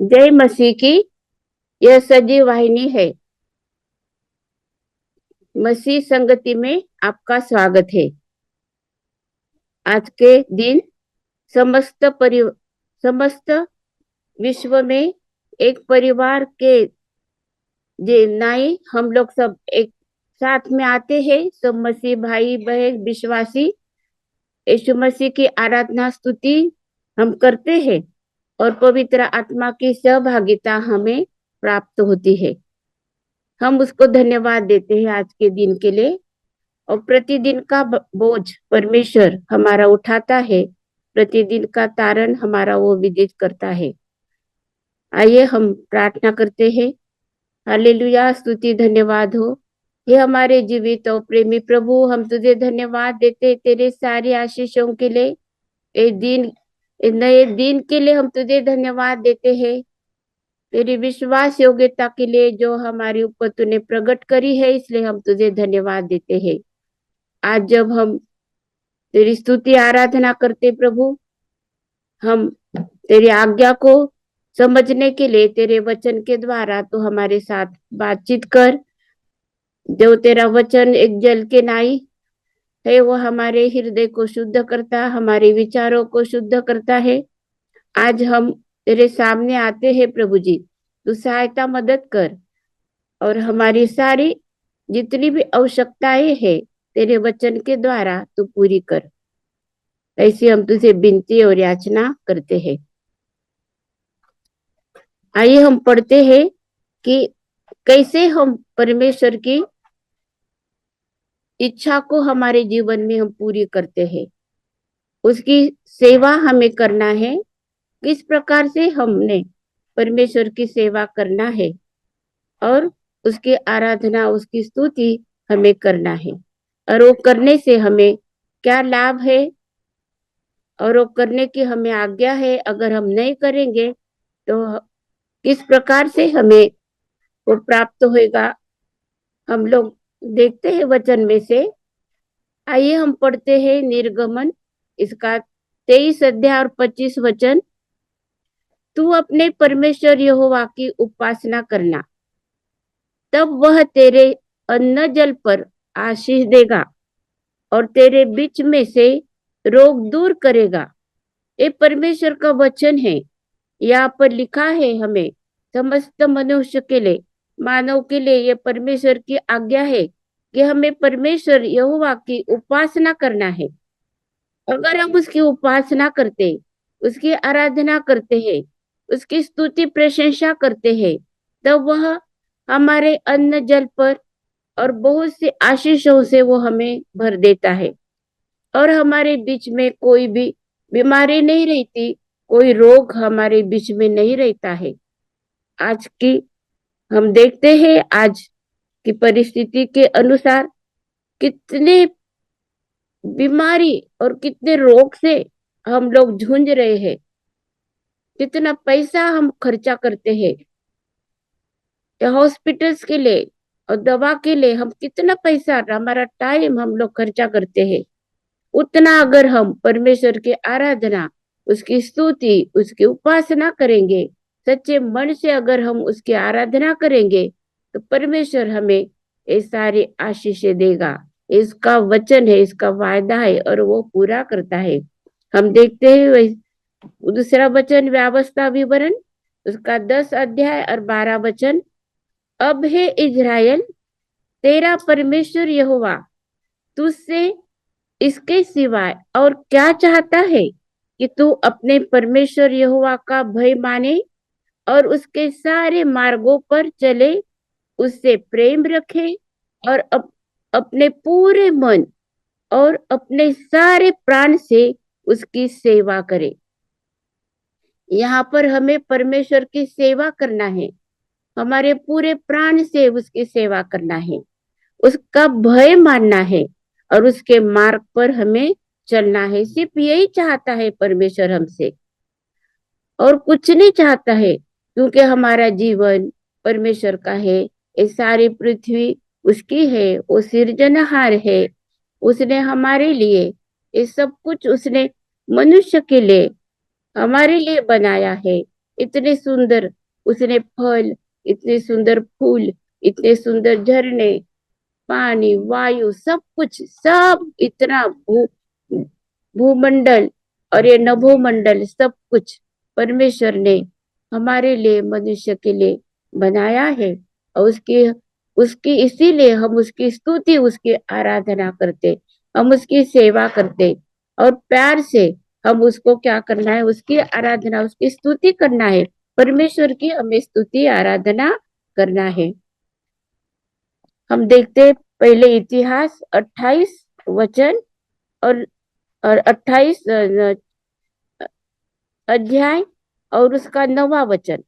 जय मसीह की। यह सजीव वाहिनी है। मसीह संगति में आपका स्वागत है। आज के दिन समस्त विश्व में एक परिवार के नाई हम लोग सब एक साथ में आते हैं। सब मसीह भाई बहन विश्वासी यीशु मसीह की आराधना स्तुति हम करते हैं और पवित्र आत्मा की सहभागिता हमें प्राप्त होती है। हम उसको धन्यवाद देते हैं आज के दिन के लिए। और प्रतिदिन का बोझ परमेश्वर हमारा उठाता है। प्रतिदिन का तारण हमारा वो विदित करता है। आइए हम प्रार्थना करते हैं। हालेलुया, स्तुति धन्यवाद हो। हे हमारे जीवित और प्रेमी प्रभु, हम तुझे धन्यवाद देते तेरे सारे आशीषों के लिए। एक नए दिन के लिए हम तुझे धन्यवाद देते हैं। तेरी विश्वास योग्यता के लिए जो हमारे ऊपर तूने प्रकट करी है, इसलिए हम तुझे धन्यवाद देते हैं। आज जब हम तेरी स्तुति आराधना करते प्रभु, हम तेरी आज्ञा को समझने के लिए तेरे वचन के द्वारा तो हमारे साथ बातचीत कर। जो तेरा वचन एक जल के नाई है, वो हमारे हृदय को शुद्ध करता, हमारे विचारों को शुद्ध करता है। आज हम तेरे सामने आते हैं प्रभु जी, तू सहायता मदद कर और हमारी सारी जितनी भी आवश्यकताएं है तेरे वचन के द्वारा तू पूरी कर। ऐसी हम तुझे विनती और याचना करते हैं। आइए हम पढ़ते हैं कि कैसे हम परमेश्वर की इच्छा को हमारे जीवन में हम पूरी करते हैं। उसकी सेवा हमें करना है। किस प्रकार से हमने परमेश्वर की सेवा करना है और उसकी आराधना उसकी स्तुति हमें करना है। और वो करने से हमें क्या लाभ है और वो करने की हमें आज्ञा है। अगर हम नहीं करेंगे तो किस प्रकार से हमें वो प्राप्त होएगा, हम लोग देखते हैं वचन में से। आइए हम पढ़ते हैं निर्गमन इसका 23 अध्याय और 25 वचन। तू अपने परमेश्वर यहोवा की उपासना करना, तब वह तेरे अन्न जल पर आशीष देगा और तेरे बीच में से रोग दूर करेगा। ये परमेश्वर का वचन है। यहाँ पर लिखा है हमें समस्त मनुष्य के लिए, मानव के लिए ये परमेश्वर की आज्ञा है कि हमें परमेश्वर यहोवा की उपासना करना है। अगर हम उसकी उपासना करते, उसकी आराधना करते हैं, उसकी स्तुति प्रशंसा करते हैं, तब वह हमारे अन्न जल पर और बहुत सी आशीषों से वो हमें भर देता है। और हमारे बीच में कोई भी बीमारी नहीं रहती, कोई रोग हमारे बीच में नहीं रहता है। आज की हम देखते हैं आज की परिस्थिति के अनुसार कितने बीमारी और कितने रोग से हम लोग जूझ रहे हैं। कितना पैसा हम खर्चा करते हैं हॉस्पिटल्स के लिए और दवा के लिए। हम कितना पैसा हमारा टाइम हम लोग खर्चा करते हैं। उतना अगर हम परमेश्वर की आराधना उसकी स्तुति उसकी उपासना करेंगे, सच्चे मन से अगर हम उसकी आराधना करेंगे, तो परमेश्वर हमें ये सारी आशीषें देगा। इसका वचन है, इसका वायदा है और वो पूरा करता है। हम देखते हैं दूसरा वचन व्यवस्था विवरण उसका 10 अध्याय और 12 वचन। अब है इज़राइल, तेरा परमेश्वर यहोवा तुझसे इसके सिवाय और क्या चाहता है कि तू अपने परमेश्वर यहोवा का भय माने और उसके सारे मार्गों पर चले, उससे प्रेम रखे और अपने पूरे मन और अपने सारे प्राण से उसकी सेवा करे। यहाँ पर हमें परमेश्वर की सेवा करना है, हमारे पूरे प्राण से उसकी सेवा करना है, उसका भय मानना है और उसके मार्ग पर हमें चलना है। सिर्फ यही चाहता है परमेश्वर हमसे, और कुछ नहीं चाहता है, क्योंकि हमारा जीवन परमेश्वर का है। ये सारी पृथ्वी उसकी है, वो सृजनहार है। उसने हमारे लिए ये सब कुछ उसने मनुष्य के लिए हमारे लिए बनाया है। इतने सुंदर उसने फल, इतने सुंदर फूल, इतने सुंदर झरने, पानी, वायु, सब कुछ, सब इतना भूमंडल और ये नभोमंडल, सब कुछ परमेश्वर ने हमारे लिए, मनुष्य के लिए बनाया है। और उसकी उसकी इसीलिए हम उसकी स्तुति, उसकी आराधना करते, हम उसकी सेवा करते, और प्यार से हम उसको क्या करना है, उसकी आराधना, उसकी स्तुति करना है। परमेश्वर की हमें स्तुति आराधना करना है। हम देखते पहले इतिहास 28 वचन और 28 अध्याय और उसका 9वां वचन।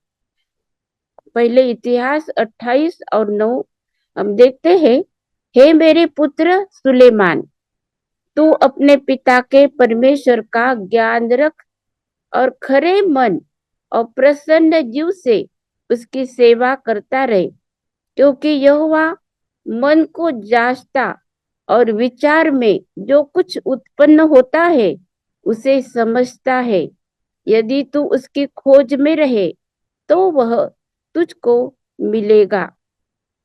पहले इतिहास 28 और 9 हम देखते हैं। हे मेरे पुत्र सुलेमान, तू अपने पिता के परमेश्वर का ज्ञान रख और खरे मन और प्रसन्न जीव से उसकी सेवा करता रहे, क्योंकि यहोवा मन को जांचता और विचार में जो कुछ उत्पन्न होता है उसे समझता है। यदि तू उसकी खोज में रहे तो वह तुझको मिलेगा,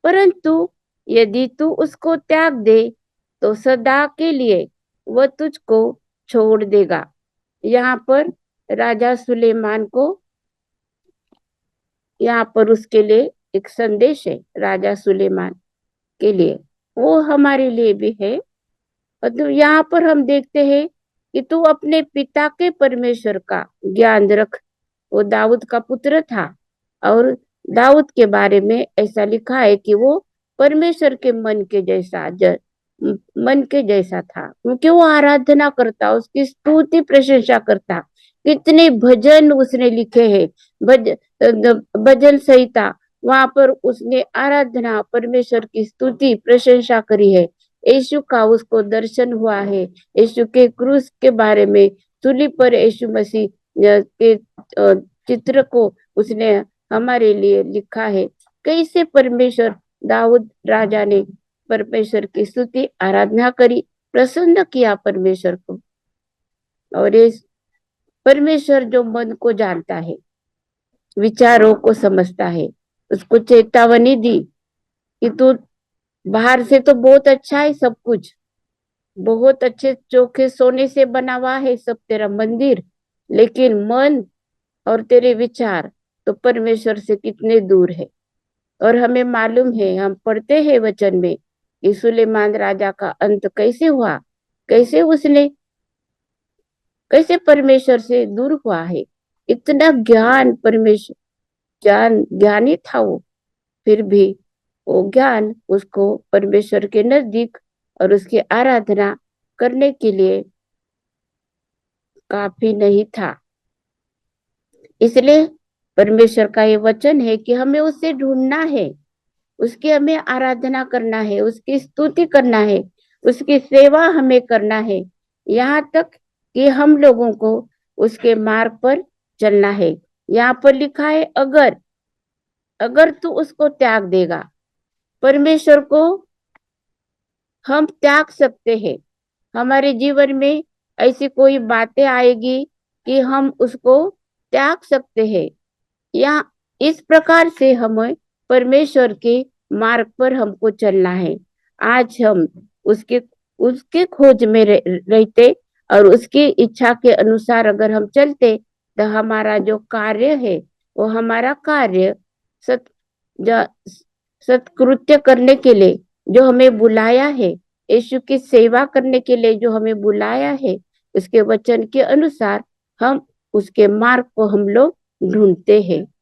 परंतु यदि तू उसको त्याग दे तो सदा के लिए वह तुझको छोड़ देगा। यहाँ पर राजा सुलेमान को, यहाँ पर उसके लिए एक संदेश है, राजा सुलेमान के लिए, वो हमारे लिए भी है। तो यहाँ पर हम देखते हैं कि तू अपने पिता के परमेश्वर का ज्ञान रख। वो दाऊद का पुत्र था, और दाऊद के बारे में ऐसा लिखा है कि वो परमेश्वर के मन के जैसा था, क्योंकि वो आराधना करता, उसकी स्तुति प्रशंसा करता। कितने भजन उसने लिखे हैं, भज भजन संहिता, वहां पर उसने आराधना, परमेश्वर की स्तुति प्रशंसा करी है। यीशु का उसको दर्शन हुआ है, यीशु के क्रूस के बारे में, सूली पर यीशु मसीह के चित्र को उसने हमारे लिए लिखा है। कैसे परमेश्वर, दाऊद राजा ने परमेश्वर की स्तुति आराधना करी, प्रसन्न किया परमेश्वर को। और ये परमेश्वर जो मन को जानता है, विचारों को समझता है, उसको चेतावनी दी कि तू बाहर से तो बहुत अच्छा है, सब कुछ बहुत अच्छे चोखे सोने से बना हुआ है सब तेरा मंदिर, लेकिन मन और तेरे विचार तो परमेश्वर से कितने दूर है। और हमें मालूम है, हम पढ़ते हैं वचन में कि सुलेमान राजा का अंत कैसे हुआ, कैसे उसने, कैसे परमेश्वर से दूर हुआ है। इतना ज्ञान, परमेश्वर ज्ञानी था वो, फिर भी वो ज्ञान उसको परमेश्वर के नजदीक और उसकी आराधना करने के लिए काफी नहीं था। इसलिए परमेश्वर का ये वचन है कि हमें उससे ढूंढना है, उसकी हमें आराधना करना है, उसकी स्तुति करना है, उसकी सेवा हमें करना है, यहाँ तक कि हम लोगों को उसके मार्ग पर चलना है। यहाँ पर लिखा है, अगर अगर तू उसको त्याग देगा, परमेश्वर को हम त्याग सकते हैं। हमारे जीवन में ऐसी कोई बातें आएगी कि हम उसको त्याग सकते हैं, या इस प्रकार से हमें परमेश्वर के मार्ग पर हमको चलना है। आज हम उसके उसके खोज में रहते और उसकी इच्छा के अनुसार अगर हम चलते, तो हमारा जो कार्य है, वो हमारा कार्य सत ज- सत्कृत्य करने के लिए जो हमें बुलाया है, यीशु की सेवा करने के लिए जो हमें बुलाया है, उसके वचन के अनुसार हम उसके मार्ग को हम लोग ढूंढते हैं।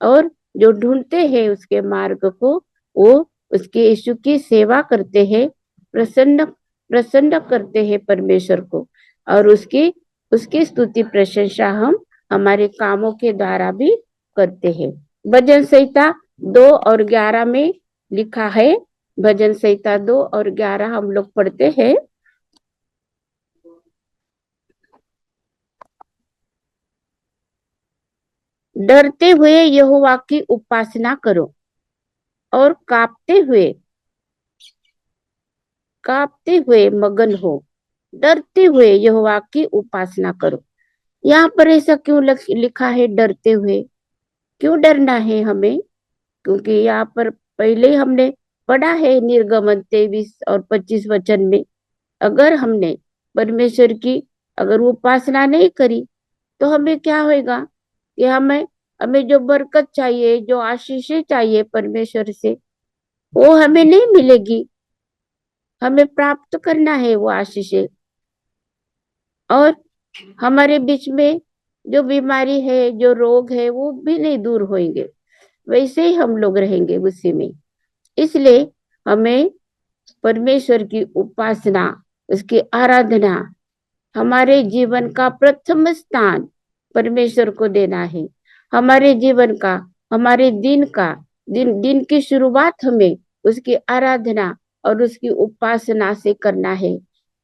और जो ढूंढते हैं उसके मार्ग को, वो उसके यीशु की सेवा करते हैं, प्रसन्न प्रसन्न करते हैं परमेश्वर को, और उसकी उसकी स्तुति प्रशंसा हम हमारे कामों के द्वारा भी करते हैं। भजन संहिता 2 और 11 में लिखा है, भजन संहिता 2 और 11 हम लोग पढ़ते हैं। डरते हुए यहोवा की उपासना करो और कांपते हुए मगन हो। डरते हुए यहोवा की उपासना करो। यहाँ पर ऐसा क्यों लिखा है, डरते हुए? क्यों डरना है हमें? क्योंकि यहाँ पर पहले ही हमने पढ़ा है निर्गमन 23 और 25 वचन में, अगर हमने परमेश्वर की अगर उपासना नहीं करी तो हमें क्या होगा कि हमें हमें जो बरकत चाहिए, जो आशीषें चाहिए परमेश्वर से, वो हमें नहीं मिलेगी। हमें प्राप्त करना है वो आशीषें। और हमारे बीच में जो बीमारी है, जो रोग है, वो भी नहीं दूर होंगे। वैसे ही हम लोग रहेंगे उसी में। इसलिए हमें परमेश्वर की उपासना, उसकी आराधना, हमारे जीवन का प्रथम स्थान परमेश्वर को देना है। हमारे जीवन का, हमारे दिन का, दिन दिन की शुरुआत हमें उसकी आराधना और उसकी उपासना से करना है।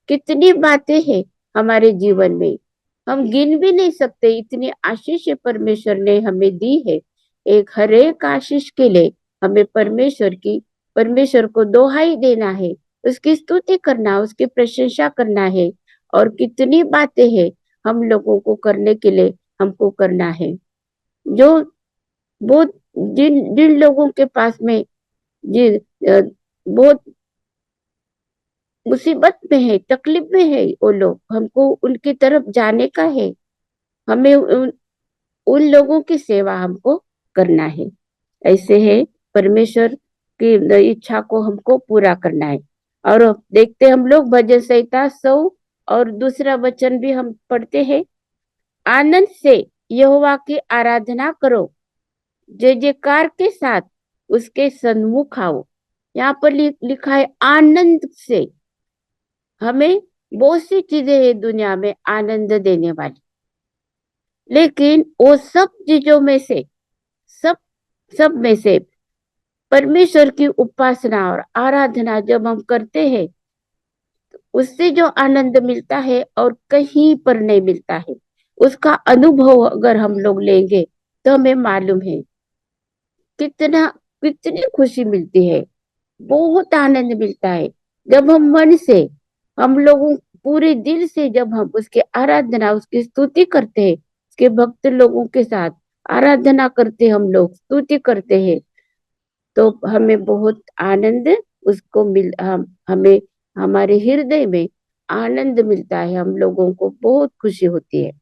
कितनी बातें हैं हमारे जीवन में, हम गिन भी नहीं सकते, इतनी आशीष परमेश्वर ने हमें दी है। एक हर एक आशीष के लिए हमें परमेश्वर को दोहाई देना है, उसकी स्तुति करना, उसकी प्रशंसा करना है। और कितनी बातें हैं हम लोगों को करने के लिए, हमको करना है। जो बहुत जिन जिन लोगों के पास में जिन बहुत मुसीबत में है, तकलीफ में है, वो लोग, हमको उनकी तरफ जाने का है। हमें उन लोगों की सेवा हमको करना है। ऐसे है परमेश्वर की इच्छा को हमको पूरा करना है। और देखते हम लोग भजन संहिता 100 और दूसरा वचन भी हम पढ़ते हैं, आनंद से यहोवा की आराधना करो, जय जयकार के साथ उसके सन्मुख आओ। यहाँ पर लिखा है आनंद से। हमें बहुत सी चीजें हैं दुनिया में आनंद देने वाली, लेकिन वो सब चीजों में से, सब सब में से परमेश्वर की उपासना और आराधना जब हम करते हैं, उससे जो आनंद मिलता है और कहीं पर नहीं मिलता है। उसका अनुभव अगर हम लोग लेंगे तो हमें मालूम है कितना कितनी खुशी मिलती है, बहुत आनंद मिलता है। जब हम मन से, हम लोगों पूरे दिल से जब हम उसकी आराधना, उसकी स्तुति करते हैं, उसके भक्त लोगों के साथ आराधना करते, हम लोग स्तुति करते हैं, तो हमें बहुत आनंद उसको हमें हमारे हृदय में आनंद मिलता है, हम लोगों को बहुत खुशी होती है।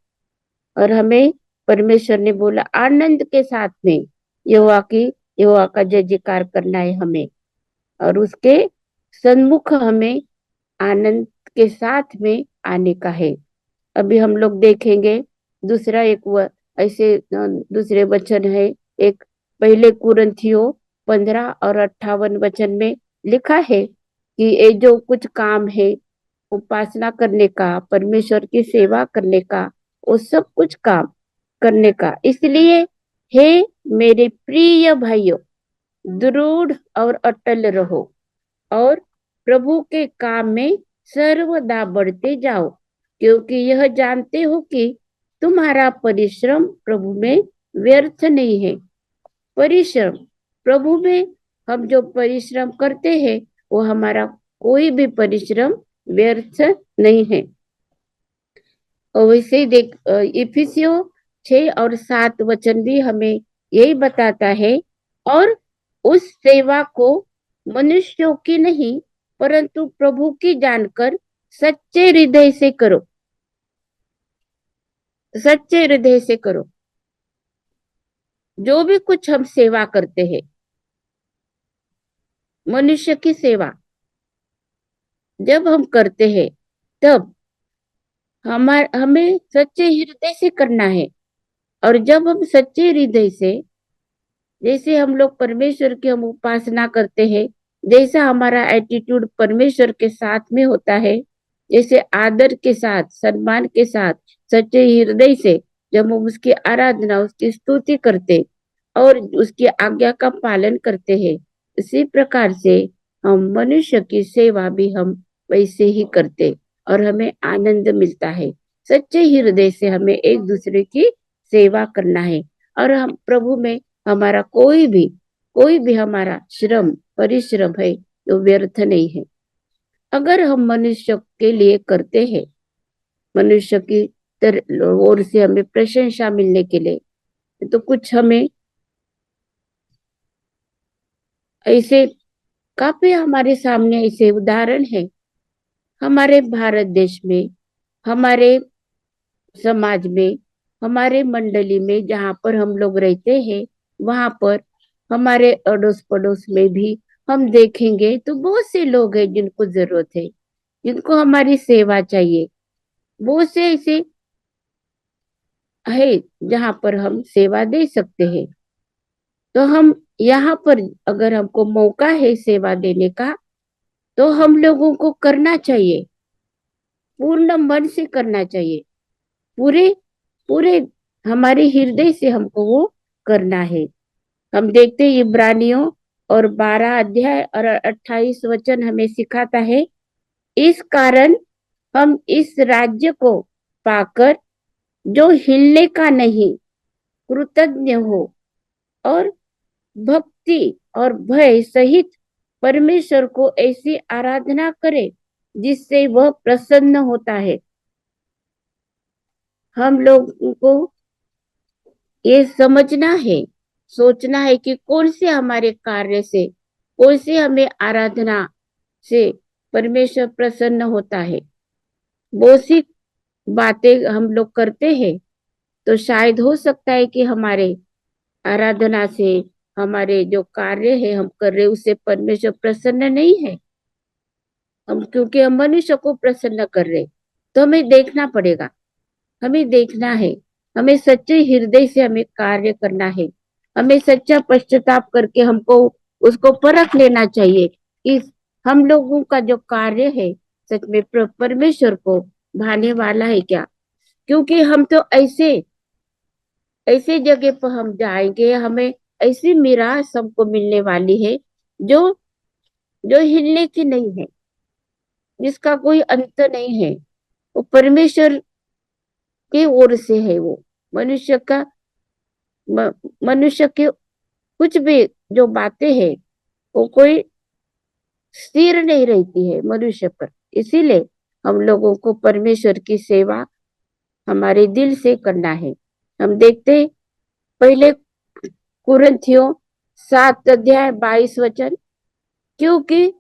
और हमें परमेश्वर ने बोला आनंद के साथ में यहोवा का जय जयकार करना है हमें, और उसके सन्मुख हमें आनंद के साथ में आने का है। अभी हम लोग देखेंगे दूसरा एक ऐसे दूसरे वचन है। एक पहले कुरिन्थियों 15 और 58 वचन में लिखा है कि ये जो कुछ काम है उपासना करने का, परमेश्वर की सेवा करने का, वो सब कुछ काम करने का, इसलिए हे मेरे प्रिय भाइयों, दृढ़ और अटल रहो और प्रभु के काम में सर्वदा बढ़ते जाओ, क्योंकि यह जानते हो कि तुम्हारा परिश्रम प्रभु में व्यर्थ नहीं है। परिश्रम प्रभु में, हम जो परिश्रम करते हैं वो हमारा कोई भी परिश्रम व्यर्थ नहीं है। और वैसे ही देख इफिसियों 6 और 7 वचन भी हमें यही बताता है, और उस सेवा को मनुष्यों की नहीं परंतु प्रभु की जानकर सच्चे हृदय से करो, सच्चे हृदय से करो। जो भी कुछ हम सेवा करते हैं, मनुष्य की सेवा जब हम करते हैं, तब हमें सच्चे हृदय से करना है। और जब हम सच्चे हृदय से, जैसे हम लोग परमेश्वर की हम उपासना करते हैं, जैसा हमारा एटीट्यूड परमेश्वर के साथ में होता है, जैसे आदर के साथ, सम्मान के साथ, सच्चे हृदय से जब हम उसकी आराधना, उसकी स्तुति करते और उसकी आज्ञा का पालन करते हैं, इसी प्रकार से हम मनुष्य की सेवा भी हम वैसे ही करते और हमें आनंद मिलता है। सच्चे हृदय से हमें एक दूसरे की सेवा करना है। और हम प्रभु में हमारा कोई भी हमारा श्रम परिश्रम है तो व्यर्थ नहीं है। अगर हम मनुष्य के लिए करते हैं, मनुष्य की ओर से हमें प्रशंसा मिलने के लिए, तो कुछ हमें ऐसे काफी हमारे सामने ऐसे उदाहरण है, हमारे भारत देश में, हमारे समाज में, हमारे मंडली में जहाँ पर हम लोग रहते हैं, वहां पर हमारे अड़ोस पड़ोस में भी हम देखेंगे तो बहुत से लोग हैं जिनको जरूरत है, जिनको हमारी सेवा चाहिए। बहुत से ऐसे है जहाँ पर हम सेवा दे सकते हैं। तो हम यहाँ पर अगर हमको मौका है सेवा देने का, तो हम लोगों को करना चाहिए, पूर्ण मन से करना चाहिए, पूरे पूरे हमारे हृदय से हमको वो करना है। हम देखते हैं इब्रानियों और 12 अध्याय और 28 वचन हमें सिखाता है, इस कारण हम इस राज्य को पाकर जो हिलने का नहीं, कृतज्ञ हो और भक्ति और भय सहित परमेश्वर को ऐसी आराधना करे जिससे वह प्रसन्न होता है। हम लोगों को ये समझना है, सोचना है कि कौन से हमारे कार्य से, कौन से हमें आराधना से परमेश्वर प्रसन्न होता है। बहुत सी बातें हम लोग करते हैं, तो शायद हो सकता है कि हमारे आराधना से, हमारे जो कार्य है हम कर रहे उससे परमेश्वर प्रसन्न नहीं है। हम क्योंकि हम मनुष्य को प्रसन्न कर रहे, तो हमें देखना पड़ेगा, हमें देखना है, हमें सच्चे हृदय से हमें कार्य करना है। हमें सच्चा पश्चाताप करके हमको उसको परख लेना चाहिए कि हम लोगों का जो कार्य है सच में परमेश्वर को भाने वाला है क्या। क्योंकि हम तो ऐसे ऐसे जगह पर हम जाएंगे, हमें ऐसी मीरास हमको मिलने वाली है जो जो हिलने की नहीं है, जिसका कोई अंत नहीं है। वो परमेश्वर की ओर से है। वो मनुष्य का मनुष्य के कुछ भी जो बातें हैं वो कोई स्थिर नहीं रहती है मनुष्य पर। इसीलिए हम लोगों को परमेश्वर की सेवा हमारे दिल से करना है। हम देखते पहले कुरिन्थियों 7 अध्याय 22 वचन, क्योंकि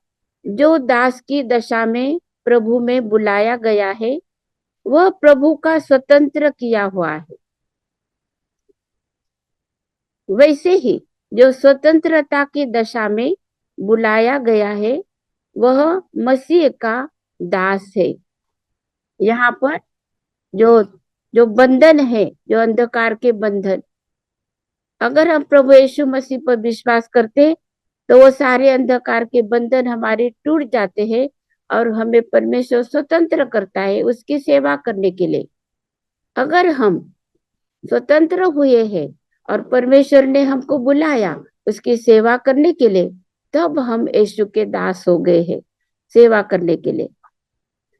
जो दास की दशा में प्रभु में बुलाया गया है वह प्रभु का स्वतंत्र किया हुआ है, वैसे ही जो स्वतंत्रता की दशा में बुलाया गया है वह मसीह का दास है। यहाँ पर जो जो बंधन है, जो अंधकार के बंधन, अगर हम प्रभु यीशु मसीह पर विश्वास करते तो वो सारे अंधकार के बंधन हमारे टूट जाते हैं और हमें परमेश्वर स्वतंत्र करता है उसकी सेवा करने के लिए। अगर हम स्वतंत्र हुए हैं और परमेश्वर ने हमको बुलाया उसकी सेवा करने के लिए, तब हम यीशु के दास हो गए हैं सेवा करने के लिए।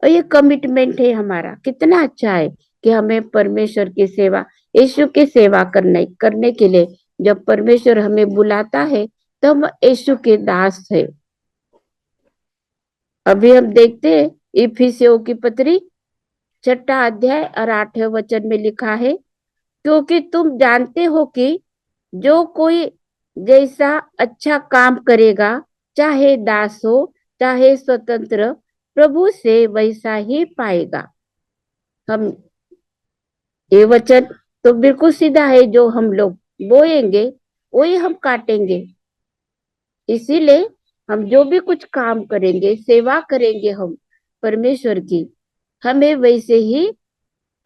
और ये कमिटमेंट है हमारा, कितना अच्छा है कि हमें परमेश्वर की सेवा, यीशु की सेवा करने के लिए जब परमेश्वर हमें बुलाता है तो हम यीशु के दास है। अभी हम देखते हैं इफिसियों की पत्री 6 अध्याय और 8वें वचन में लिखा है, क्योंकि तुम जानते हो कि जो कोई जैसा अच्छा काम करेगा, चाहे दास हो चाहे स्वतंत्र, प्रभु से वैसा ही पाएगा। हम ये वचन तो बिल्कुल सीधा है, जो हम लोग बोएंगे वही हम काटेंगे। इसीलिए हम जो भी कुछ काम करेंगे, सेवा करेंगे हम परमेश्वर की, हमें वैसे ही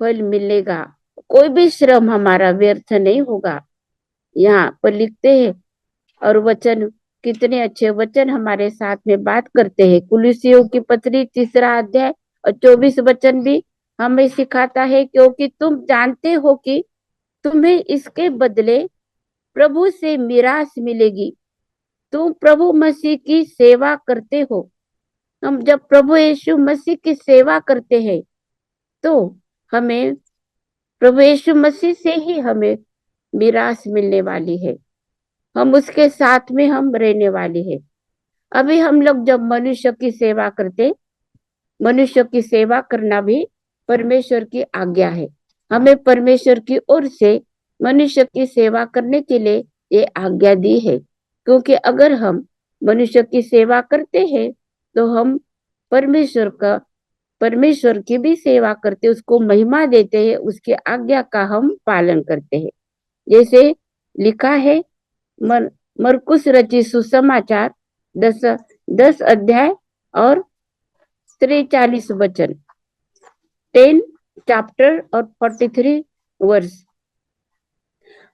फल मिलेगा। कोई भी श्रम हमारा व्यर्थ नहीं होगा। यहाँ पर लिखते हैं, और वचन कितने अच्छे वचन हमारे साथ में बात करते हैं। कुलुसियों की पत्री 3 अध्याय और 24 वचन भी हमें सिखाता है, क्योंकि तुम जानते हो कि तुम्हें इसके बदले प्रभु से मिरास मिलेगी। तुम प्रभु मसीह की सेवा करते हो। हम जब प्रभु यीशु मसीह की सेवा करते हैं तो हमें प्रभु यीशु मसीह से ही हमें मिरास मिलने वाली है, हम उसके साथ में हम रहने वाले हैं। अभी हम लोग जब मनुष्य की सेवा करते, मनुष्य की सेवा करना भी परमेश्वर की आज्ञा है। हमें परमेश्वर की ओर से मनुष्य की सेवा करने के लिए ये आज्ञा दी है, क्योंकि अगर हम मनुष्य की सेवा करते हैं तो हम परमेश्वर की भी सेवा करते, उसको महिमा देते हैं, उसकी आज्ञा का हम पालन करते हैं। जैसे लिखा है मर, मरकुस रचित सुसमाचार 10 अध्याय और 43 वचन, 10 चैप्टर और 43 वर्स।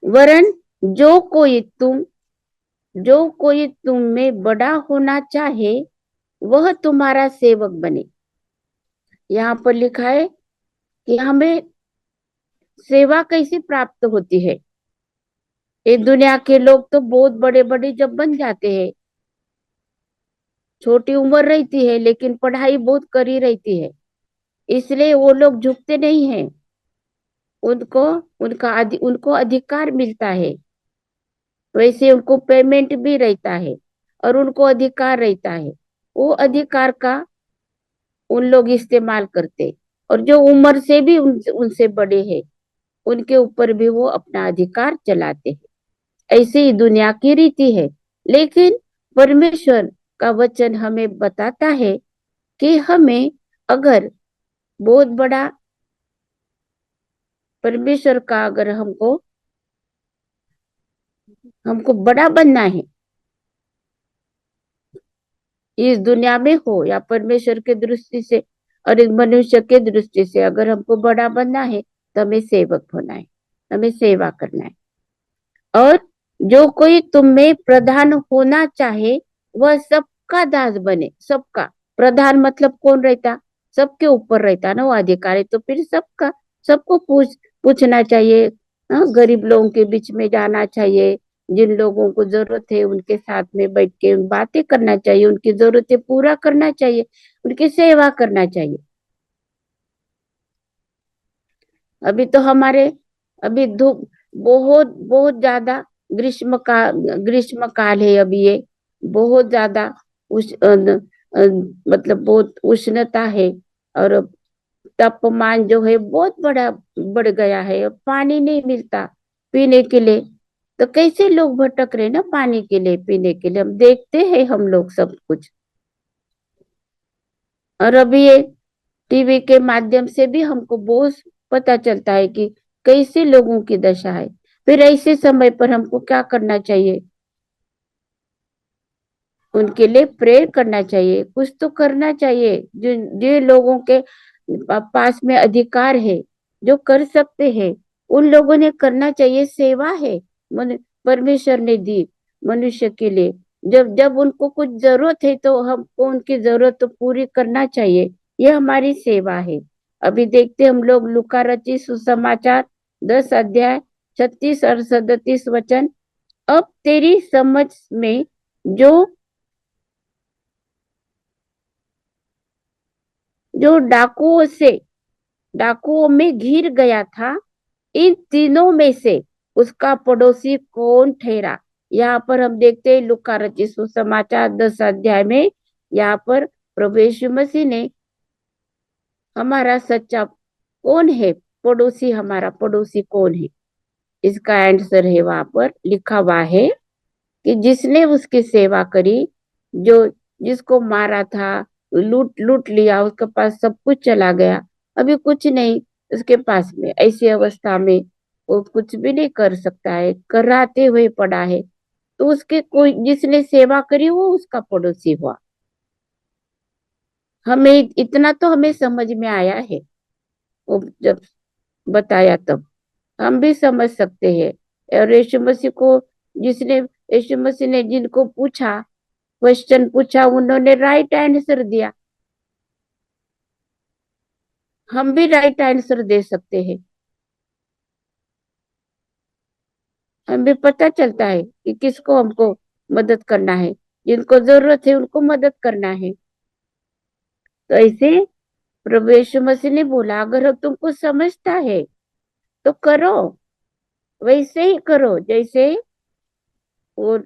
वरन जो कोई तुम में बड़ा होना चाहे वह तुम्हारा सेवक बने। यहाँ पर लिखा है कि हमें सेवा कैसे प्राप्त होती है। ये दुनिया के लोग तो बहुत बड़े बड़े जब बन जाते हैं, छोटी उम्र रहती है लेकिन पढ़ाई बहुत करी रहती है, इसलिए वो लोग झुकते नहीं हैं। उनको उनको अधिकार मिलता है, वैसे उनको पेमेंट भी रहता है और उनको अधिकार रहता है। वो अधिकार का उन लोग इस्तेमाल करते, और जो उम्र से भी उनसे बड़े हैं उनके ऊपर भी वो अपना अधिकार चलाते हैं। ऐसे ही दुनिया की रीति है। लेकिन परमेश्वर का वचन हमें बताता है कि हमें अगर बहुत बड़ा परमेश्वर का अगर हमको बड़ा बनना है, इस दुनिया में हो या परमेश्वर के दृष्टि से और एक मनुष्य के दृष्टि से, अगर हमको बड़ा बनना है तो हमें सेवक होना है, हमें सेवा करना है। और जो कोई तुम में प्रधान होना चाहे वह सबका दास बने। सबका प्रधान मतलब कौन रहता? सबके ऊपर रहता ना वो अधिकारी, तो फिर सबको पूछना चाहिए। हाँ, गरीब लोगों के बीच में जाना चाहिए, जिन लोगों को जरूरत है उनके साथ में बैठ के बातें करना चाहिए, उनकी जरूरतें पूरा करना चाहिए, उनकी सेवा करना चाहिए। अभी तो हमारे अभी धूप बहुत बहुत ज्यादा ग्रीष्म काल है अभी, ये बहुत ज्यादा मतलब बहुत उष्णता है, और तापमान जो है बहुत बड़ा बढ़ गया है, और पानी नहीं मिलता पीने के लिए। तो कैसे लोग भटक रहे ना पानी के लिए, पीने के लिए, हम देखते हैं हम लोग सब कुछ। और अभी ये टीवी के माध्यम से भी हमको बहुत पता चलता है कि कैसे लोगों की दशा है। फिर ऐसे समय पर हमको क्या करना चाहिए? उनके लिए प्रेयर करना चाहिए, कुछ तो करना चाहिए। जो लोगों के पास में अधिकार है, जो कर सकते हैं, उन लोगों ने करना चाहिए। सेवा है परमेश्वर ने दी मनुष्य के लिए। जब जब उनको कुछ जरूरत है तो हमको उनकी जरूरत तो पूरी करना चाहिए, ये हमारी सेवा है। अभी देखते हम लोग लूका रचित सुसमाचार 10 अध्याय 36 और 37 वचन। अब तेरी समझ में जो जो डाकुओं में घिर गया था, इन तीनों में से उसका पड़ोसी कौन ठहरा? यहाँ पर हम देखते हैं लूका रचित सुसमाचार 10 अध्याय में, यहाँ पर प्रभु यीशु मसीह ने हमारा सच्चा कौन है, पड़ोसी, हमारा पड़ोसी कौन है, इसका आंसर है वहां पर लिखा हुआ है कि जिसने उसकी सेवा करी, जो जिसको मारा था, लूट लूट लिया, उसके पास सब कुछ चला गया, अभी कुछ नहीं उसके पास में, ऐसी अवस्था में वो कुछ भी नहीं कर सकता है, कराते हुए पड़ा है। तो उसके कोई जिसने सेवा करी वो उसका पड़ोसी हुआ। हमें इतना तो हमें समझ में आया है, वो जब बताया तब हम भी समझ सकते हैं। और यीशु मसीह को जिसने यीशु मसीह ने जिनको पूछा, क्वेश्चन पूछा, उन्होंने राइट आंसर दिया। हम भी राइट आंसर दे सकते हैं। हमें पता चलता है कि किसको हमको मदद करना है, जिनको जरूरत है उनको मदद करना है। तो ऐसे प्रभु यीशु मसीह ने बोला अगर हम तुमको समझता है तो करो, वैसे ही करो जैसे वो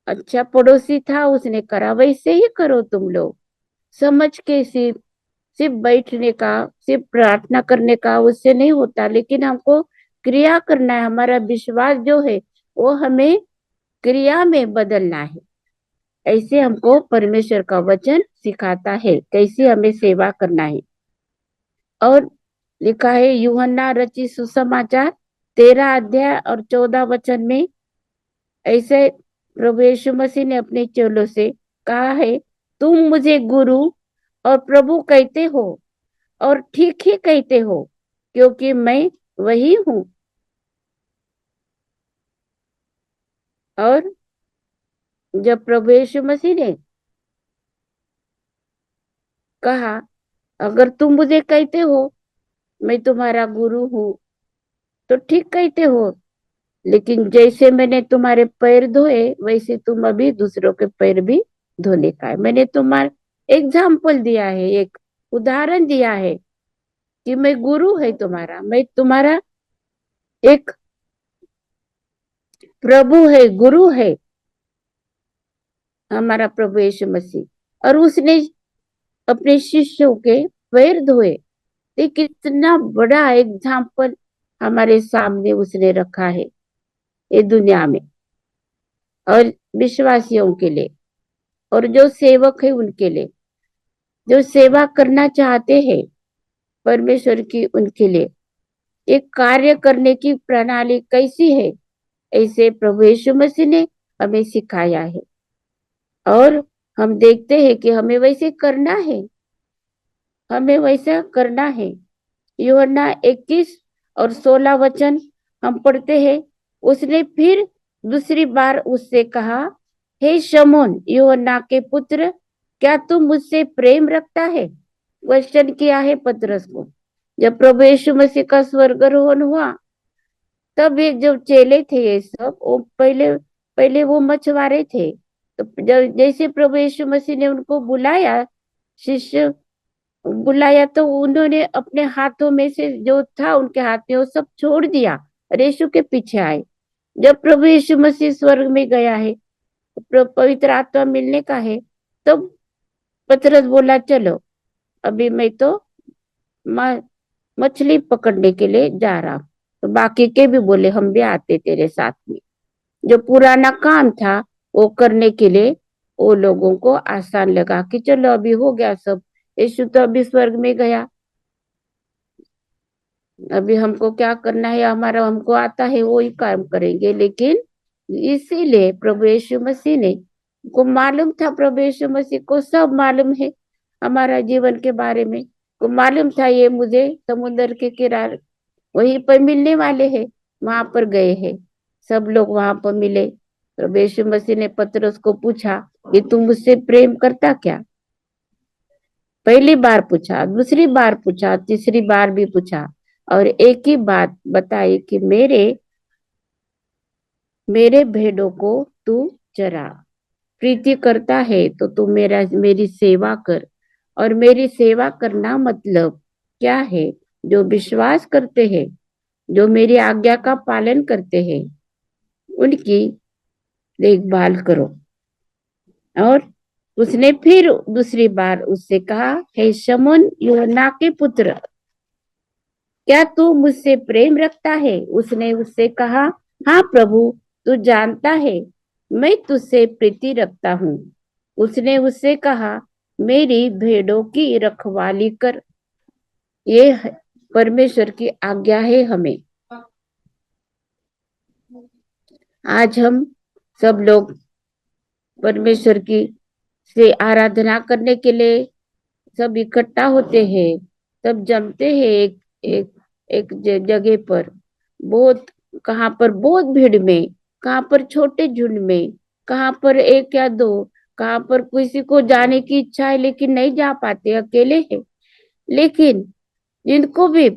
अच्छा पड़ोसी था उसने करा, वैसे ही करो तुम लोग। समझ के सिर्फ सिर्फ बैठने का, सिर्फ प्रार्थना करने का उससे नहीं होता, लेकिन हमको क्रिया करना है। हमारा विश्वास जो है वो हमें क्रिया में बदलना है। ऐसे हमको परमेश्वर का वचन सिखाता है कैसे हमें सेवा करना है। और लिखा है यूहन्ना रचित सुसमाचार 13 अध्याय और 14 वचन में ऐसे प्रभु यीशु मसीह ने अपने चेलों से कहा है, तुम मुझे गुरु और प्रभु कहते हो और ठीक ही कहते हो, क्योंकि मैं वही हूँ। और जब प्रभु यीशु मसीह ने कहा, अगर तुम मुझे कहते हो मैं तुम्हारा गुरु हूँ तो ठीक कहते हो, लेकिन जैसे मैंने तुम्हारे पैर धोए वैसे तुम अभी दूसरों के पैर भी धोने का है। मैंने तुम्हारा एग्जाम्पल दिया है, एक उदाहरण दिया है कि मैं गुरु है तुम्हारा, मैं तुम्हारा एक प्रभु है, गुरु है हमारा प्रभु यीशु मसीह। और उसने अपने शिष्यों के पैर धोए। ये कितना बड़ा एग्जाम्पल हमारे सामने उसने रखा है ये दुनिया में, और विश्वासियों के लिए और जो सेवक है उनके लिए, जो सेवा करना चाहते हैं परमेश्वर की, उनके लिए एक कार्य करने की प्रणाली कैसी है, ऐसे प्रभु यीशु मसीह ने हमें सिखाया है। और हम देखते हैं कि हमें वैसे करना है, हमें वैसा करना है। यूहन्ना 21 और 16 वचन हम पढ़ते हैं। उसने फिर दूसरी बार उससे कहा, हे शमौन यूहन्ना के पुत्र, क्या तू मुझसे प्रेम रखता है? क्वेश्चन किया है पतरस को। जब प्रभु यीशु मसीह का स्वर्गारोहण हुआ तब एक जो चेले थे ये सब, वो पहले पहले वो मछुआरे थे। तो जब जैसे प्रभु यीशु मसीह ने उनको बुलाया, शिष्य बुलाया, तो उन्होंने अपने हाथों में से जो था उनके हाथ में वो सब छोड़ दिया और यीशु के पीछे आए। जब प्रभु यीशु मसीह स्वर्ग में गया है, पवित्र आत्मा मिलने का है, तो पतरस बोला चलो अभी मैं तो मछली पकड़ने के लिए जा रहा। तो बाकी के भी बोले हम भी आते तेरे साथ में। जो पुराना काम था वो करने के लिए वो लोगों को आसान लगा कि चलो अभी हो गया सब, यीशु तो अभी स्वर्ग में गया, अभी हमको क्या करना है, हमारा हमको आता है वो ही काम करेंगे। लेकिन इसीलिए प्रभु यीशु मसीह ने को मालूम था, प्रभु यीशु मसीह को सब मालूम है हमारा जीवन के बारे में, को मालूम था ये मुझे समुद्र के किनारे वहीं पर मिलने वाले हैं। वहां पर गए हैं, सब लोग वहां पर मिले। प्रभु यीशु मसीह ने पतरस को पूछा कि तू मुझसे प्रेम करता क्या? पहली बार पूछा, दूसरी बार पूछा, तीसरी बार भी पूछा, और एक ही बात बताई कि मेरे मेरे भेड़ों को तू चरा। प्रीति करता है तो तू मेरी सेवा कर। और मेरी सेवा करना मतलब क्या है? जो विश्वास करते हैं, जो मेरी आज्ञा का पालन करते हैं, उनकी देखभाल करो। और उसने फिर दूसरी बार उससे कहा, हे शमौन यूहन्ना के पुत्र, क्या तू मुझसे प्रेम रखता है? उसने उससे कहा, हाँ प्रभु, तू जानता है मैं तुझसे प्रीति रखता हूँ। उसने उससे कहा, मेरी भेड़ों की रखवाली कर। ये परमेश्वर की आज्ञा है हमें। आज हम सब लोग परमेश्वर की से आराधना करने के लिए सब इकट्ठा होते हैं, सब जमते हैं एक एक जगह पर, बहुत कहाँ पर बहुत भीड़ में, कहाँ पर छोटे झुंड में, कहाँ पर एक या दो, कहाँ पर किसी को जाने की इच्छा है लेकिन नहीं जा पाते, अकेले हैं। लेकिन जिनको भी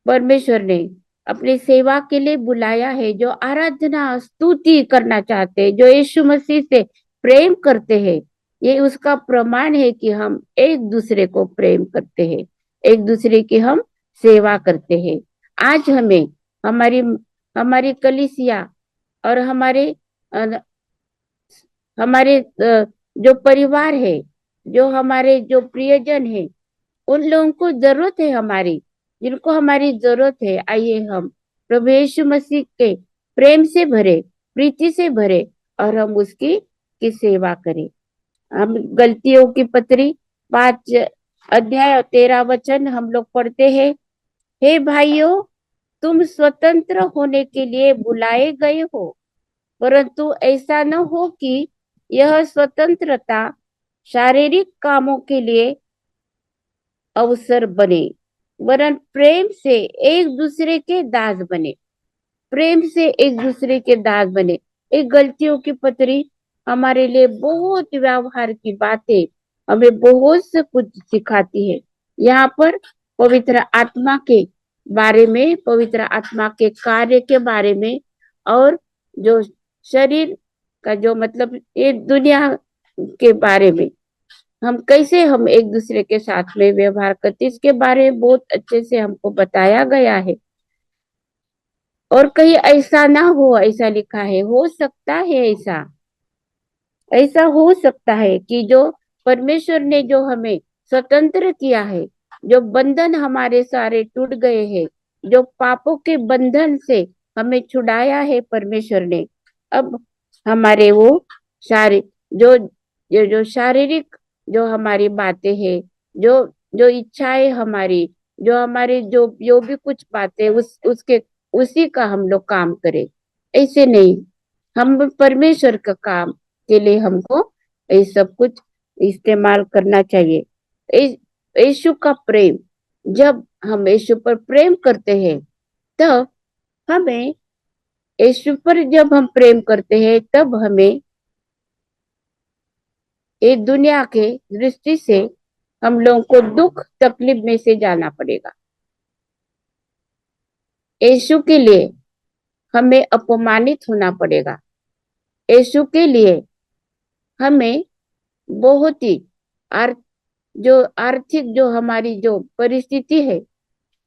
परमेश्वर ने अपनी सेवा के लिए बुलाया है, जो आराधना स्तुति करना चाहते हैं, जो यीशु मसीह से प्रेम करते हैं, ये उसका प्रमाण है कि हम एक दूसरे को प्रेम करते हैं, एक दूसरे की हम सेवा करते हैं। आज हमें हमारी हमारी कलीसिया और हमारे जो परिवार है, जो हमारे जो प्रियजन है, उन लोगों को जरूरत है हमारी, जिनको हमारी जरूरत है। आइए हम प्रभु यीशु मसीह के प्रेम से भरे, प्रीति से भरे, और हम उसकी की सेवा करें। हम गलतियों की पत्री 5 अध्याय और 13 वचन हम लोग पढ़ते हैं। हे भाइयों, तुम स्वतंत्र होने के लिए बुलाए गए हो, परंतु ऐसा न हो कि यह स्वतंत्रता शारीरिक कामों के लिए अवसर बने, वरन प्रेम से एक दूसरे के दास बने। प्रेम से एक दूसरे के दास बने। एक गलतियों की पत्री हमारे लिए बहुत व्यवहार की बातें हमें बहुत से कुछ सिखाती है। यहाँ पर पवित्र आत्मा के बारे में, पवित्र आत्मा के कार्य के बारे में, और जो शरीर का जो मतलब ये दुनिया के बारे में, हम एक दूसरे के साथ में व्यवहार करते, इसके बारे में बहुत अच्छे से हमको बताया गया है। और कहीं ऐसा ना हो, ऐसा लिखा है, हो सकता है ऐसा ऐसा हो सकता है कि जो परमेश्वर ने जो हमें स्वतंत्र किया है, जो बंधन हमारे सारे टूट गए हैं, जो पापों के बंधन से हमें छुड़ाया है परमेश्वर ने, अब हमारे वो शारीरिक जो शारीरिक जो हमारी बातें हैं, जो जो इच्छाएं हमारी, जो हमारे जो भी कुछ बातें उसके उसी का हम लोग काम करें, ऐसे नहीं। हम परमेश्वर का काम के लिए हमको ये सब कुछ इस्तेमाल करना चाहिए। यीशु का प्रेम, जब हम यीशु पर प्रेम करते हैं, तब हमें यीशु पर जब हम प्रेम करते हैं, तब हमें इस दुनिया के दृष्टि से हम लोगों को दुख तकलीफ में से जाना पड़ेगा। यीशु के लिए हमें अपमानित होना पड़ेगा। यीशु के लिए हमें बहुत ही जो आर्थिक जो हमारी जो परिस्थिति है,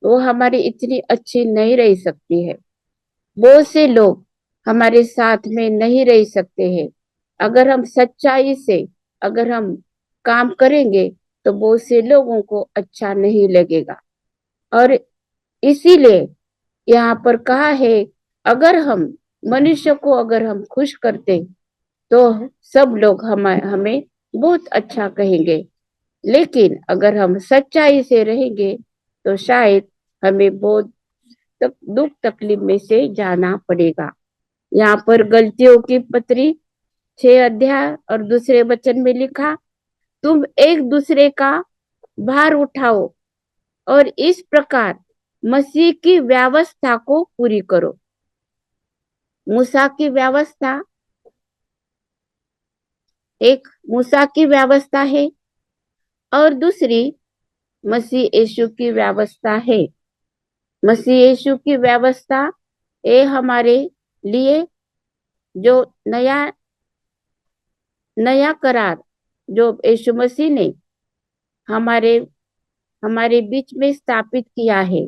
वो हमारी इतनी अच्छी नहीं रह सकती है। बहुत से लोग हमारे साथ में नहीं रह सकते हैं। अगर हम सच्चाई से अगर हम काम करेंगे, तो बहुत से लोगों को अच्छा नहीं लगेगा। और इसीलिए यहाँ पर कहा है, अगर हम मनुष्य को अगर हम खुश करते, तो सब लोग हमें बहुत अच्छा कहेंगे। लेकिन अगर हम सच्चाई से रहेंगे, तो शायद हमें बहुत दुख तकलीफ में से जाना पड़ेगा। यहाँ पर गलतियों की पत्री 6 अध्याय और 2 वचन में लिखा, तुम एक दूसरे का भार उठाओ और इस प्रकार मसीह की व्यवस्था को पूरी करो। मूसा की व्यवस्था, एक मूसा की व्यवस्था है और दूसरी मसीह यीशु की व्यवस्था है। मसीह यीशु की व्यवस्था ये हमारे लिए जो नया नया करार जो यीशु मसीह ने हमारे हमारे बीच में स्थापित किया है,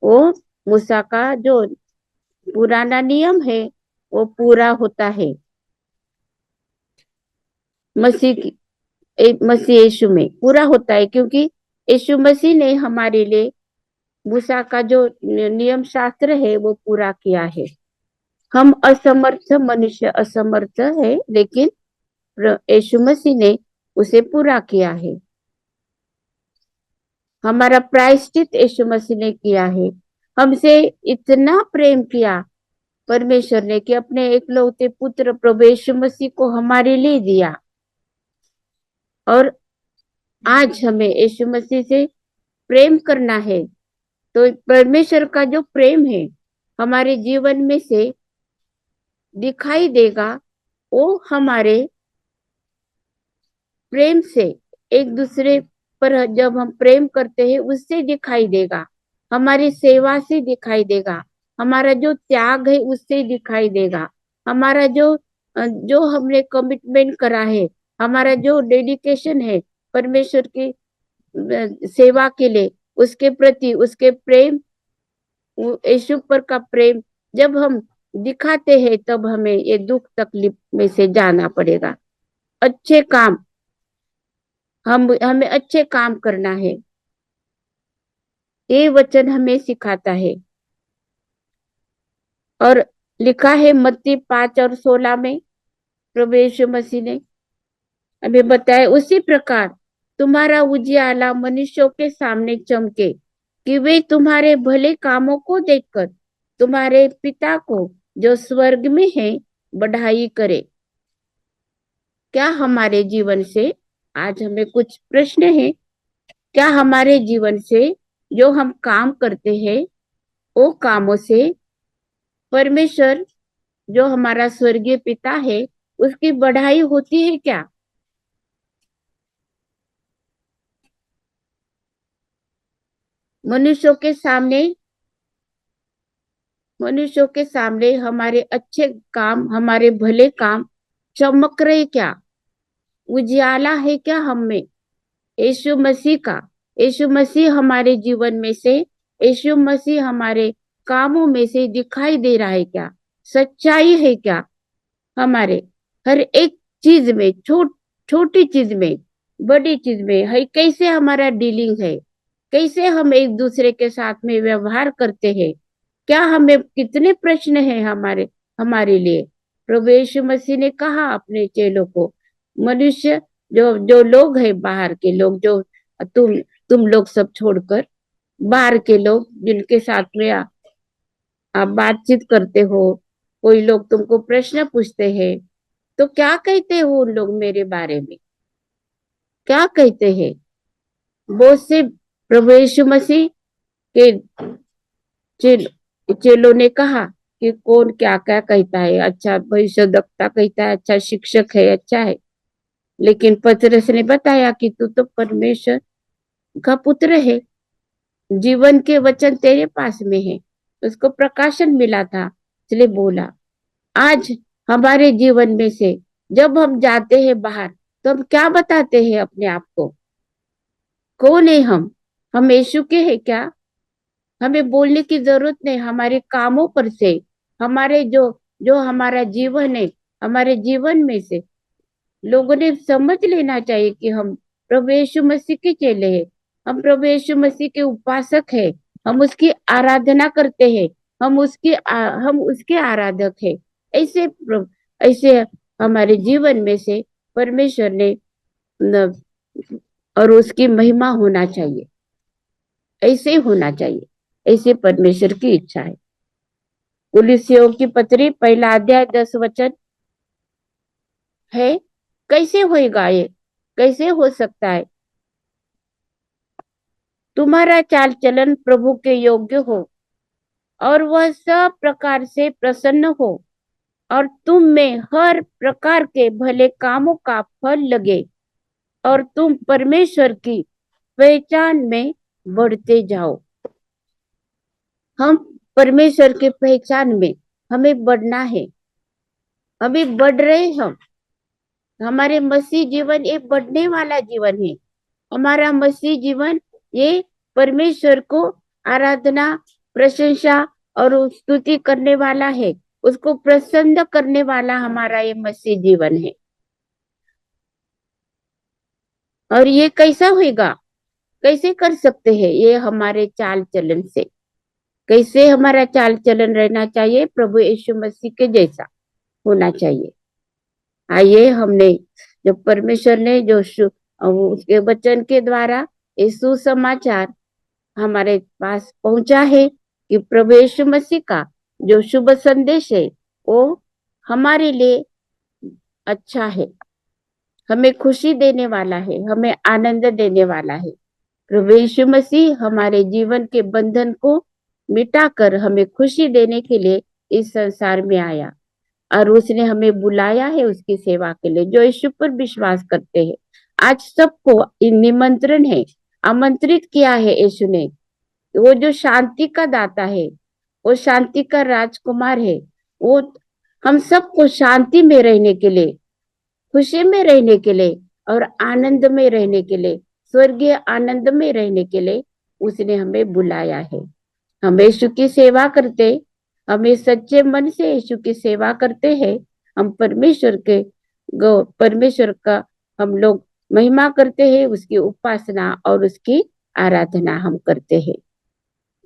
वो मूसा का जो पुराना नियम है वो पूरा होता है मसीह यीशु में पूरा होता है, क्योंकि यीशु मसीह ने हमारे लिए मूसा का जो नियम शास्त्र है वो पूरा किया है। हम असमर्थ मनुष्य असमर्थ है, लेकिन यीशु मसीह ने उसे पूरा किया है। हमारा प्रायश्चित यीशु मसीह ने किया है। हमसे इतना प्रेम किया परमेश्वर ने कि अपने एकलौते पुत्र प्रभु यीशु मसीह को हमारे लिए दिया। और आज हमें यीशु मसीह से प्रेम करना है, तो परमेश्वर का जो प्रेम है हमारे जीवन में से दिखाई देगा। वो हमारे प्रेम से एक दूसरे पर जब हम प्रेम करते हैं, उससे दिखाई देगा, हमारी सेवा से दिखाई देगा, हमारा जो त्याग है उससे दिखाई देगा, हमारा जो हमने कमिटमेंट करा है, हमारा जो डेडिकेशन है परमेश्वर की सेवा के लिए, उसके प्रति उसके प्रेम, यीशु पर का प्रेम जब हम दिखाते हैं, तब हमें ये दुख तकलीफ में से जाना पड़ेगा। अच्छे काम, हमें अच्छे काम करना है, ये वचन हमें सिखाता है। और लिखा है मत्ती 5 और 16 में, प्रभु यीशु मसीह ने हमें बताए उसी प्रकार तुम्हारा उजियाला मनुष्यों के सामने चमके, कि वे तुम्हारे भले कामों को देखकर तुम्हारे पिता को जो स्वर्ग में है बढ़ाई करे। क्या हमारे जीवन से, आज हमें कुछ प्रश्न है, क्या हमारे जीवन से जो हम काम करते हैं वो कामों से परमेश्वर जो हमारा स्वर्गीय पिता है उसकी बढ़ाई होती है क्या? मनुष्यों के सामने मनुष्यों के सामने हमारे अच्छे काम, हमारे भले काम चमक रहे क्या? उजियाला है क्या हम में यीशु मसीह का? यीशु मसीह हमारे जीवन में से, यीशु मसीह हमारे कामों में से दिखाई दे रहा है क्या? सच्चाई है क्या हमारे हर एक चीज में, छोटी चीज में, बड़ी चीज में है? कैसे हमारा डीलिंग है, कैसे हम एक दूसरे के साथ में व्यवहार करते हैं? क्या हमें कितने प्रश्न हैं हमारे हमारे लिए? प्रभु यीशु मसीह ने कहा अपने चेलों को, मनुष्य जो जो लोग हैं, बाहर के लोग, जो तुम तुम लोग सब छोड़कर बाहर के लोग जिनके साथ में आप बातचीत करते हो, कोई लोग तुमको प्रश्न पूछते हैं, तो क्या कहते हो उन लोग मेरे बारे में? क्या कहते हैं? बहुत से प्रभु यीशु मसीह के चेलों ने कहा कि कौन क्या क्या कहता है, अच्छा भविष्यद्वक्ता कहता है, अच्छा शिक्षक है, अच्छा है। लेकिन पतरस ने बताया कि तू तो परमेश्वर का पुत्र है, जीवन के वचन तेरे पास में है, उसको प्रकाशन मिला था, इसलिए बोला। आज हमारे जीवन में से जब हम जाते हैं बाहर, तो हम क्या बताते हैं अपने आप को? कौन है हम यीशु के हैं क्या? हमें बोलने की जरूरत नहीं, हमारे कामों पर से, हमारे जो जो हमारा जीवन है, हमारे जीवन में से लोगों ने समझ लेना चाहिए कि हम प्रभु यीशु मसीह के चेले हैं, हम प्रभु यीशु मसीह के उपासक हैं, हम उसकी आराधना करते हैं, हम उसके आराधक हैं। ऐसे ऐसे हमारे जीवन में से परमेश्वर ने न, और उसकी महिमा होना चाहिए, ऐसे होना चाहिए, ऐसे परमेश्वर की इच्छा है। कुलिस्सियों की पत्री 1 अध्याय 10 वचन है। कैसे होएगा ये? कैसे हो सकता है? तुम्हारा चाल चलन प्रभु के योग्य हो और वह सब प्रकार से प्रसन्न हो और तुम में हर प्रकार के भले कामों का फल लगे और तुम परमेश्वर की पहचान में बढ़ते जाओ। हम परमेश्वर की पहचान में हमें बढ़ना है, हमें बढ़ रहे हम। हमारे मसीह जीवन एक बढ़ने वाला जीवन है। हमारा मसीह जीवन ये परमेश्वर को आराधना, प्रशंसा और स्तुति करने वाला है, उसको प्रसन्न करने वाला हमारा ये मसीह जीवन है। और ये कैसा होगा, कैसे कर सकते हैं? ये हमारे चाल चलन से। कैसे हमारा चाल चलन रहना चाहिए? प्रभु यीशु मसीह के जैसा होना चाहिए। आइए, हमने जो परमेश्वर ने जो उसके वचन के द्वारा ये सुसमाचार हमारे पास पहुंचा है कि प्रभु यीशु मसीह का जो शुभ संदेश है वो हमारे लिए अच्छा है, हमें खुशी देने वाला है, हमें आनंद देने वाला है। प्रभु यीशु मसीह हमारे जीवन के बंधन को मिटाकर हमें खुशी देने के लिए इस संसार में आया और उसने हमें बुलाया है उसकी सेवा के लिए, जो यीशु पर विश्वास करते हैं। आज सबको निमंत्रण है, आमंत्रित किया है यीशु ने। वो जो शांति का दाता है, वो शांति का राजकुमार है, वो हम सबको शांति में रहने के लिए, खुशी में रहने के लिए और आनंद में रहने के लिए, स्वर्गीय आनंद में रहने के लिए उसने हमें बुलाया है। हम यीशु की सेवा करते, हमें सच्चे मन से यीशु की सेवा करते हैं, हम परमेश्वर का हम लोग महिमा करते हैं, उसकी उपासना और उसकी आराधना हम करते हैं।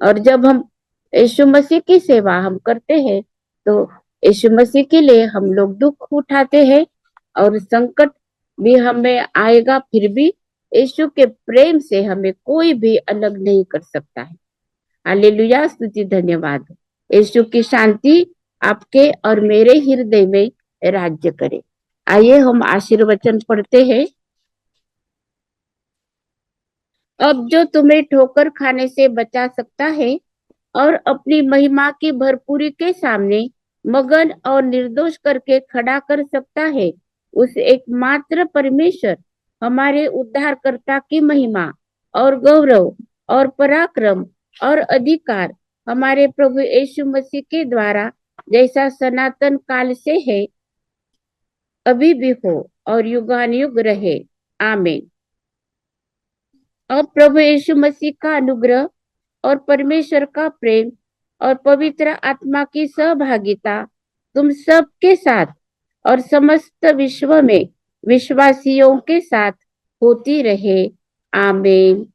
और जब हम यीशु मसीह की सेवा हम करते हैं तो यीशु मसीह के लिए हम लोग दुख उठाते हैं और संकट भी हमें आएगा, फिर भी यीशु के प्रेम से हमें कोई भी अलग नहीं कर सकता है। हालेलुया, स्तुति धन्यवाद। यीशु की शांति आपके और मेरे हृदय में राज्य करे। आइए हम आशीर्वचन पढ़ते हैं। अब जो तुम्हें ठोकर खाने से बचा सकता है और अपनी महिमा की भरपूरी के सामने मगन और निर्दोष करके खड़ा कर सकता है, उस एकमात्र परमेश्वर हमारे उद्धारकर्ता की महिमा और गौरव और पराक्रम और अधिकार हमारे प्रभु यीशु मसीह के द्वारा जैसा सनातन काल से है, अभी भी हो और युगानुयुग रहे। आमीन। अब प्रभु यीशु मसीह का अनुग्रह और परमेश्वर का प्रेम और पवित्र आत्मा की सहभागिता तुम सब के साथ और समस्त विश्व में विश्वासियों के साथ होती रहे। आमीन।